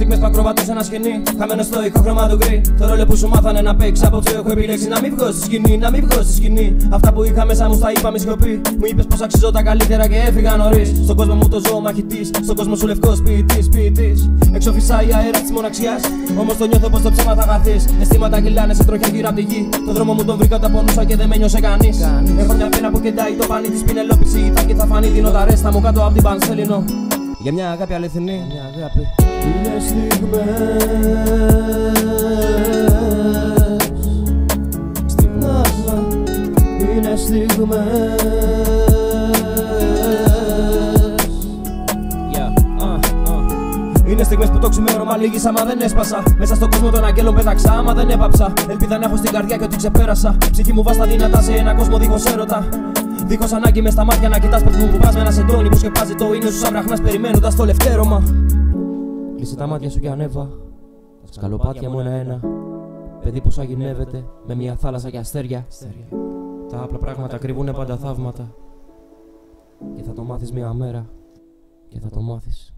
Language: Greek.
στιγμές που ακροβατώ ένα σκηνή. Χαμένο στο ηχόχρωμα του γκρι. Το ρόλο που σου μάθανε να παίξει. Απόψε έχω επιλέξει να μην βγω στη σκηνή, να μην βγω στη σκηνή. Αυτά που είχα μέσα μου στα είπα με σιωπή. Μου είπες πως αξίζω τα καλύτερα και έφυγα νωρίς. Στον κόσμο μου το ζω μαχητής. Στον κόσμο σου λευκός ποιητής. Έξω φυσάει αέρα της μοναξιάς. Όμως το νιώθω πως το ψέμα θα χαθείς. Αισθήματα κυλάνε σε τροχιά γύρω απ' τη γη. Το δρόμο μου τον βρήκα όταν πονούσα και δεν με νιώσε κανείς. Έχω μια πένα που κεντάει το πανί της Πινελόπης. Η Ιθάκη θα φανεί, δίνω τα ρέστα μου κάτω απ' την Πανσέλινο. Για μια αγάπη αληθινή, μια αγάπη. Είναι στιγμές, είναι στιγμές. Είναι στιγμές που το ξημέρωμα λύγησα, μα δεν έσπασα. Μέσα στον κόσμο των αγγέλων πέταξα, άμα δεν έπαψα. Ελπίδα να έχω στην καρδιά και ότι ξεπέρασα. Ψυχή μου βάστα δυνατά σε ένα κόσμο δίχως έρωτα. Δίχως ανάγκη μες στα μάτια να κοιτάς πες μου που πας με ένα σεντόνι που σκεπάζει το ίνιο σου σαν βραχνάς περιμένοντας το λευτέρωμα. Κλείσε τα μάτια σου και ανέβα. Τα σκαλοπάτια μου ένα-ένα. Παιδί που σαγηνεύεται με μια θάλασσα και αστέρια. Τα απλά πράγματα κρύβουνε πάντα θαύματα. Και θα το μάθεις μια μέρα. Και θα το μάθεις.